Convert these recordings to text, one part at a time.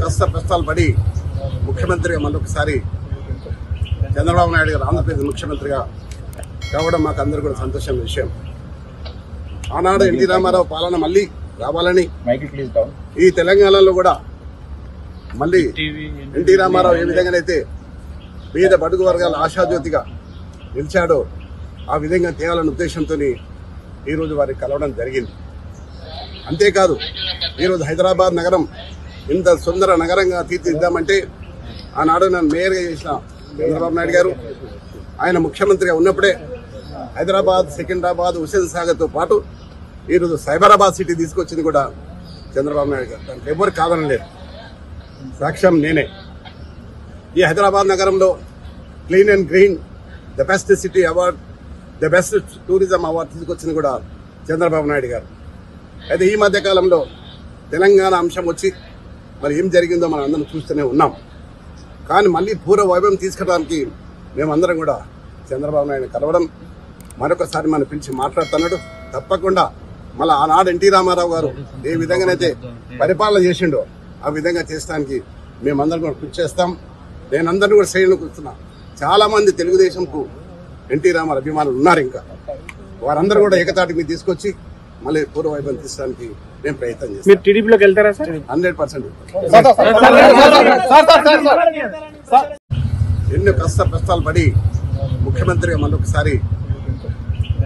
కష్ట కష్టాలు పడి ముఖ్యమంత్రిగా మరొకసారి చంద్రబాబు నాయుడు గారు ఆంధ్రప్రదేశ్ ముఖ్యమంత్రిగా కావడం మాకు అందరూ కూడా సంతోషం విషయం. ఆనాడు ఎన్టీ రామారావు పాలన మళ్ళీ రావాలని ఈ తెలంగాణలో కూడా మళ్ళీ ఎన్టీ రామారావు ఏ విధంగానైతే పేద బడుగు వర్గాల ఆశాజ్యోతిగా నిలిచాడో ఆ విధంగా తేవాలన్న ఉద్దేశంతో ఈరోజు వారికి కలవడం జరిగింది. అంతేకాదు ఈరోజు హైదరాబాద్ నగరం ఇంత సుందర నగరంగా తీర్చిదిద్దామంటే ఆనాడు నన్ను మేయర్గా చేసిన చంద్రబాబు నాయుడు గారు ఆయన ముఖ్యమంత్రిగా ఉన్నప్పుడే హైదరాబాద్, సికింద్రాబాద్, హుస్సేన్ సాగర్తో పాటు ఈరోజు సైబరాబాద్ సిటీ తీసుకొచ్చింది కూడా చంద్రబాబు నాయుడు గారు. దానికి ఎవరు కాదనలేదు, సాక్ష్యం నేనే. ఈ హైదరాబాద్ నగరంలో clean and green the best city award, the best tourism award తీసుకొచ్చింది కూడా చంద్రబాబు నాయుడు గారు. అయితే ఈ మధ్య కాలంలో తెలంగాణ అంశం వచ్చి మరి ఏం జరిగిందో మనం అందరం చూస్తూనే ఉన్నాం. కానీ మళ్ళీ పూర్వ వైభవం తీసుకురావడానికి మేమందరం కూడా చంద్రబాబు నాయుడు కలవడం, మరొకసారి మనం పిలిచి మాట్లాడుతున్నాడు. తప్పకుండా మళ్ళీ ఆనాడు ఎన్టీ రామారావు గారు ఏ విధంగానైతే పరిపాలన చేసిండో ఆ విధంగా చేసడానికి మేమందరం కూడా కృషి చేస్తాం. నేనందరినీ కూడా శ్రేణులు కూర్చున్నా. చాలా మంది తెలుగుదేశంకు ఎన్టీ రామారావు అభిమానులు ఉన్నారు. ఇంకా వారందరూ కూడా ఏకతాటి మీద తీసుకొచ్చి మళ్ళీ పూర్వ వైభవం తీసడానికి నేను ప్రయత్నం చేస్తాను. 100%. ఎన్నో కష్ట కష్టాలు పడి ముఖ్యమంత్రిగా మరొకసారి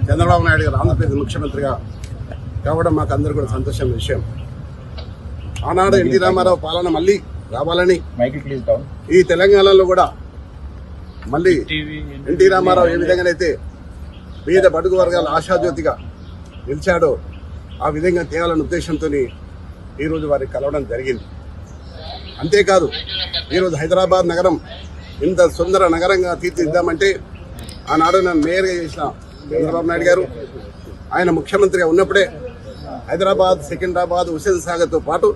చంద్రబాబు నాయుడు గారు ఆంధ్రప్రదేశ్ ముఖ్యమంత్రిగా కావడం మాకు అందరూ కూడా సంతోషం విషయం. ఆనాడు ఎన్టీ రామారావు పాలన మళ్ళీ రావాలని ఈ తెలంగాణలో కూడా మళ్ళీ ఎన్టీ రామారావు ఏ విధంగానైతే పేద బడుగు వర్గాల ఆశాజ్యోతిగా నిలిచాడో ఆ విధంగా తేవాలన్న ఉద్దేశంతో ఈరోజు వారికి కలవడం జరిగింది. అంతేకాదు ఈరోజు హైదరాబాద్ నగరం ఇంత సుందర నగరంగా తీర్చిదిద్దామంటే ఆనాడు నన్ను మేయర్గా చేసిన చంద్రబాబు నాయుడు గారు ఆయన ముఖ్యమంత్రిగా ఉన్నప్పుడే హైదరాబాద్, సికింద్రాబాద్, హుస్సేన్ సాగర్తో పాటు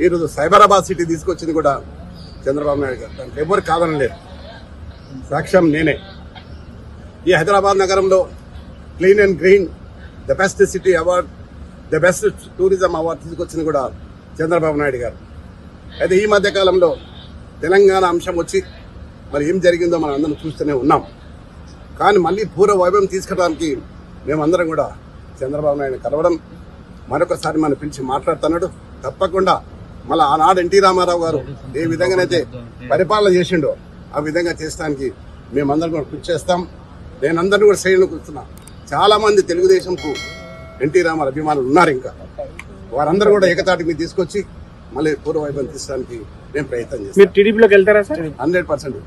ఈరోజు సైబరాబాద్ సిటీ తీసుకొచ్చింది కూడా చంద్రబాబు నాయుడు గారు. దానికి ఎవరు కాదనలేదు, సాక్ష్యం నేనే. ఈ హైదరాబాద్ నగరంలో clean and green the best city award, the best tourism award తీసుకొచ్చింది కూడా చంద్రబాబు నాయుడు గారు. అయితే ఈ మధ్య కాలంలో తెలంగాణ అంశం వచ్చి మరి ఏం జరిగిందో మనం అందరం చూస్తూనే ఉన్నాం. కానీ మళ్ళీ పూర్వ వైభవం తీసుకురావడానికి మేమందరం కూడా చంద్రబాబు నాయుడు కలవడం, మరొకసారి మనం పిలిచి మాట్లాడుతున్నాడు. తప్పకుండా మళ్ళీ ఆనాడు ఎన్టీ రామారావు గారు ఏ విధంగానైతే పరిపాలన చేసిండో ఆ విధంగా చేసడానికి మేమందరం కూడా కృషి చేస్తాం. నేనందరినీ కూడా శ్రేణులు కూర్చున్నా. చాలా మంది తెలుగుదేశంకు ఎన్టీ రామారావు అభిమానులు ఉన్నారు. ఇంకా వారందరూ కూడా ఏకతాటి మీద తీసుకొచ్చి మళ్ళీ పూర్వ వైభవం తీసడానికి నేను ప్రయత్నం చేస్తాను. 100%.